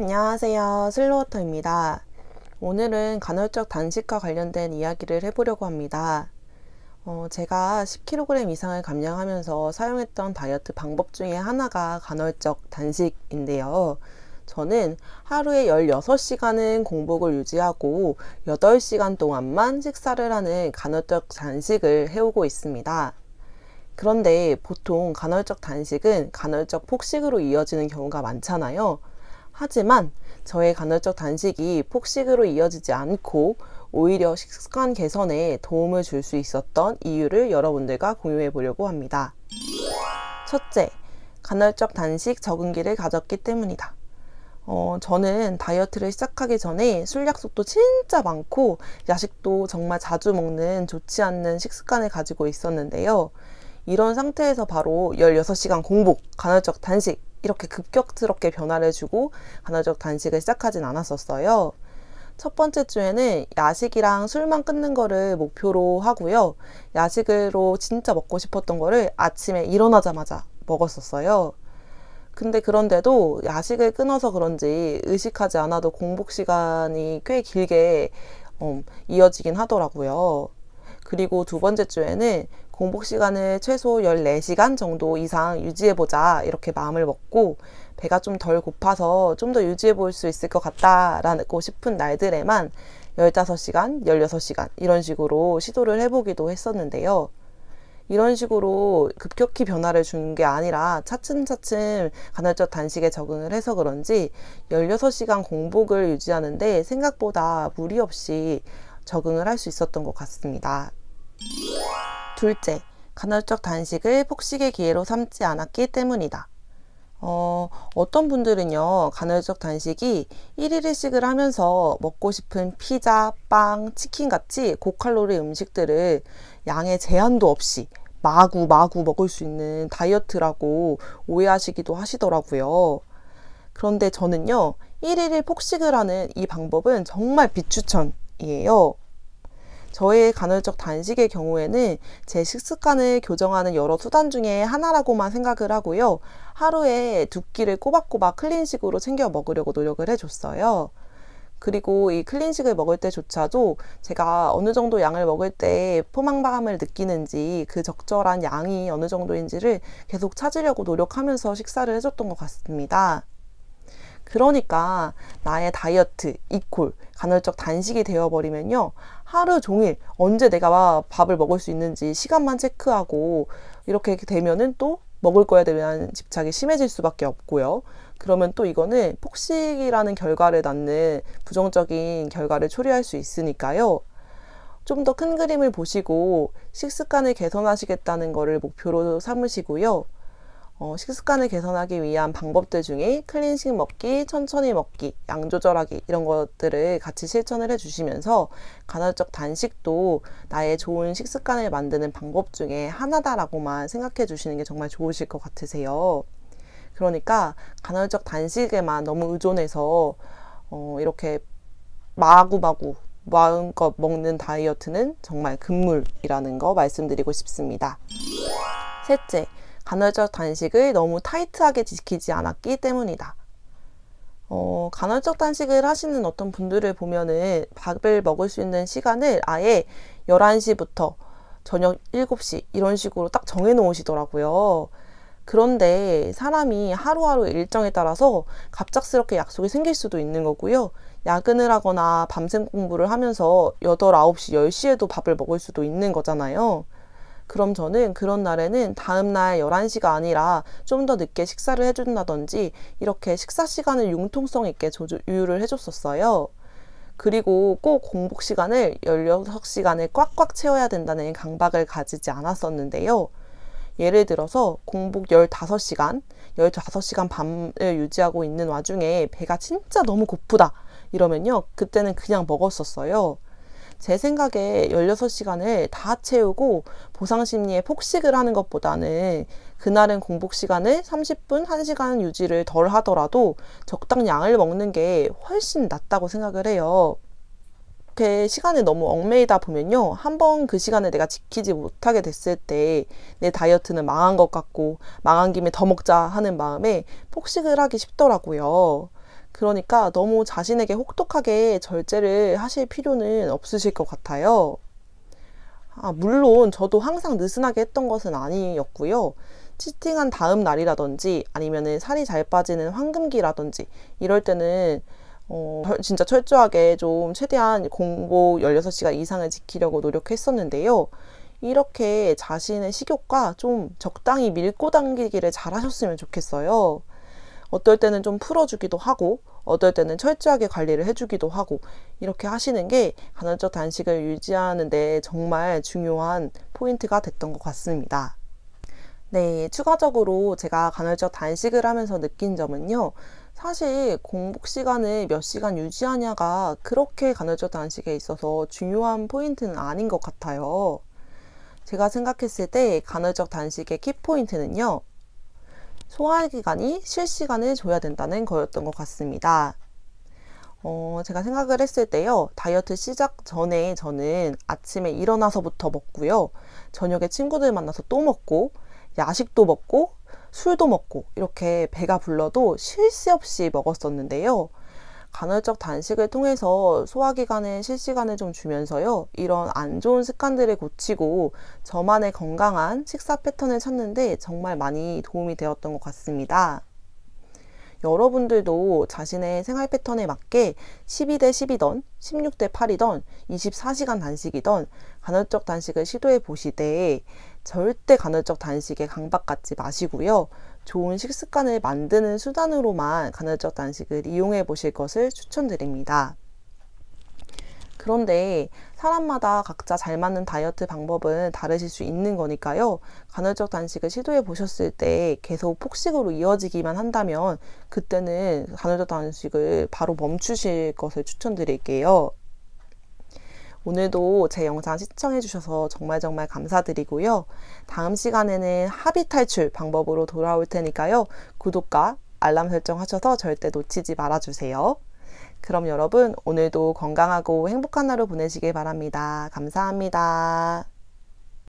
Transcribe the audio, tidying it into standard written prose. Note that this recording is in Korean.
안녕하세요. 슬로우터입니다. 오늘은 간헐적 단식과 관련된 이야기를 해보려고 합니다. 제가 10kg 이상을 감량하면서 사용했던 다이어트 방법 중에 하나가 간헐적 단식인데요. 저는 하루에 16시간은 공복을 유지하고 8시간 동안만 식사를 하는 간헐적 단식을 해오고 있습니다. 그런데 보통 간헐적 단식은 간헐적 폭식으로 이어지는 경우가 많잖아요. 하지만 저의 간헐적 단식이 폭식으로 이어지지 않고 오히려 식습관 개선에 도움을 줄 수 있었던 이유를 여러분들과 공유해 보려고 합니다. 첫째, 간헐적 단식 적응기를 가졌기 때문이다. 저는 다이어트를 시작하기 전에 술 약속도 진짜 많고 야식도 정말 자주 먹는 좋지 않는 식습관을 가지고 있었는데요. 이런 상태에서 바로 16시간 공복, 간헐적 단식 이렇게 급격스럽게 변화를 주고 간헐적 단식을 시작하진 않았었어요. 첫 번째 주에는 야식이랑 술만 끊는 거를 목표로 하고요. 야식으로 진짜 먹고 싶었던 거를 아침에 일어나자마자 먹었었어요. 근데 그런데도 야식을 끊어서 그런지 의식하지 않아도 공복 시간이 꽤 길게 이어지긴 하더라고요. 그리고 두 번째 주에는 공복 시간을 최소 14시간 정도 이상 유지해보자 이렇게 마음을 먹고 배가 좀 덜 고파서 좀 더 유지해볼 수 있을 것 같다라고 싶은 날들에만 15시간, 16시간 이런 식으로 시도를 해보기도 했었는데요. 이런 식으로 급격히 변화를 주는 게 아니라 차츰차츰 간헐적 단식에 적응을 해서 그런지 16시간 공복을 유지하는데 생각보다 무리 없이 적응을 할 수 있었던 것 같습니다. 둘째, 간헐적 단식을 폭식의 기회로 삼지 않았기 때문이다. 어떤 분들은요, 간헐적 단식이 1일 1식을 하면서 먹고 싶은 피자, 빵, 치킨 같이 고칼로리 음식들을 양의 제한도 없이 마구 먹을 수 있는 다이어트라고 오해하시기도 하시더라고요. 그런데 저는요, 1일 1 폭식을 하는 이 방법은 정말 비추천이에요. 저의 간헐적 단식의 경우에는 제 식습관을 교정하는 여러 수단 중에 하나라고만 생각을 하고요. 하루에 2끼를 꼬박꼬박 클린식으로 챙겨 먹으려고 노력을 해줬어요. 그리고 이 클린식을 먹을 때조차도 제가 어느 정도 양을 먹을 때 포만감을 느끼는지 그 적절한 양이 어느 정도인지를 계속 찾으려고 노력하면서 식사를 해줬던 것 같습니다. 그러니까 나의 다이어트, 이퀄, 간헐적 단식이 되어버리면요. 하루 종일 언제 내가 밥을 먹을 수 있는지 시간만 체크하고 이렇게 되면은 또 먹을 거에 대한 집착이 심해질 수밖에 없고요. 그러면 또 이거는 폭식이라는 결과를 낳는 부정적인 결과를 초래할 수 있으니까요. 좀 더 큰 그림을 보시고 식습관을 개선하시겠다는 거를 목표로 삼으시고요. 식습관을 개선하기 위한 방법들 중에 클린식 먹기, 천천히 먹기, 양 조절하기 이런 것들을 같이 실천을 해주시면서 간헐적 단식도 나의 좋은 식습관을 만드는 방법 중에 하나다라고만 생각해 주시는 게 정말 좋으실 것 같으세요. 그러니까 간헐적 단식에만 너무 의존해서 이렇게 마구마구 마음껏 먹는 다이어트는 정말 금물이라는 거 말씀드리고 싶습니다. 셋째, 간헐적 단식을 너무 타이트하게 지키지 않았기 때문이다. 간헐적 단식을 하시는 어떤 분들을 보면은 밥을 먹을 수 있는 시간을 아예 11시부터 저녁 7시 이런 식으로 딱 정해 놓으시더라고요. 그런데 사람이 하루하루 일정에 따라서 갑작스럽게 약속이 생길 수도 있는 거고요. 야근을 하거나 밤샘 공부를 하면서 8, 9시, 10시에도 밥을 먹을 수도 있는 거잖아요. 그럼 저는 그런 날에는 다음날 11시가 아니라 좀 더 늦게 식사를 해준다든지 이렇게 식사 시간을 융통성 있게 조율을 해줬었어요. 그리고 꼭 공복 시간을 16시간을 꽉꽉 채워야 된다는 강박을 가지지 않았었는데요. 예를 들어서 공복 15시간, 15시간 밤을 유지하고 있는 와중에 배가 진짜 너무 고프다 이러면요. 그때는 그냥 먹었었어요. 제 생각에 16시간을 다 채우고 보상심리에 폭식을 하는 것보다는 그날은 공복 시간을 30분, 1시간 유지를 덜 하더라도 적당 양을 먹는 게 훨씬 낫다고 생각을 해요. 이렇게 시간에 너무 얽매이다 보면요. 한번 그 시간을 내가 지키지 못하게 됐을 때 내 다이어트는 망한 것 같고 망한 김에 더 먹자 하는 마음에 폭식을 하기 쉽더라고요. 그러니까 너무 자신에게 혹독하게 절제를 하실 필요는 없으실 것 같아요. 물론 저도 항상 느슨하게 했던 것은 아니었고요. 치팅한 다음 날이라든지 아니면은 살이 잘 빠지는 황금기라든지 이럴 때는 진짜 철저하게 좀 최대한 공복 16시간 이상을 지키려고 노력했었는데요. 이렇게 자신의 식욕과 좀 적당히 밀고 당기기를 잘 하셨으면 좋겠어요. 어떨 때는 좀 풀어주기도 하고 어떨 때는 철저하게 관리를 해주기도 하고 이렇게 하시는 게 간헐적 단식을 유지하는 데 정말 중요한 포인트가 됐던 것 같습니다. 네, 추가적으로 제가 간헐적 단식을 하면서 느낀 점은요. 사실 공복 시간을 몇 시간 유지하냐가 그렇게 간헐적 단식에 있어서 중요한 포인트는 아닌 것 같아요. 제가 생각했을 때 간헐적 단식의 키포인트는요. 소화기관이 실시간을 줘야 된다는 거였던 것 같습니다. 제가 생각을 했을 때요. 다이어트 시작 전에 저는 아침에 일어나서부터 먹고요. 저녁에 친구들 만나서 또 먹고 야식도 먹고 술도 먹고 이렇게 배가 불러도 쉴 새 없이 먹었었는데요. 간헐적 단식을 통해서 소화기관에 실시간을 좀 주면서요. 이런 안 좋은 습관들을 고치고 저만의 건강한 식사 패턴을 찾는데 정말 많이 도움이 되었던 것 같습니다. 여러분들도 자신의 생활 패턴에 맞게 12대 10이던 16대 8이던 24시간 단식이던 간헐적 단식을 시도해 보시되 절대 간헐적 단식에 강박받지 마시고요. 좋은 식습관을 만드는 수단으로만 간헐적 단식을 이용해 보실 것을 추천드립니다. 그런데 사람마다 각자 잘 맞는 다이어트 방법은 다르실 수 있는 거니까요. 간헐적 단식을 시도해 보셨을 때 계속 폭식으로 이어지기만 한다면 그때는 간헐적 단식을 바로 멈추실 것을 추천드릴게요. 오늘도 제 영상 시청해 주셔서 정말 감사드리고요. 다음 시간에는 합의 탈출 방법으로 돌아올 테니까요. 구독과 알람 설정하셔서 절대 놓치지 말아주세요. 그럼 여러분 오늘도 건강하고 행복한 하루 보내시길 바랍니다. 감사합니다.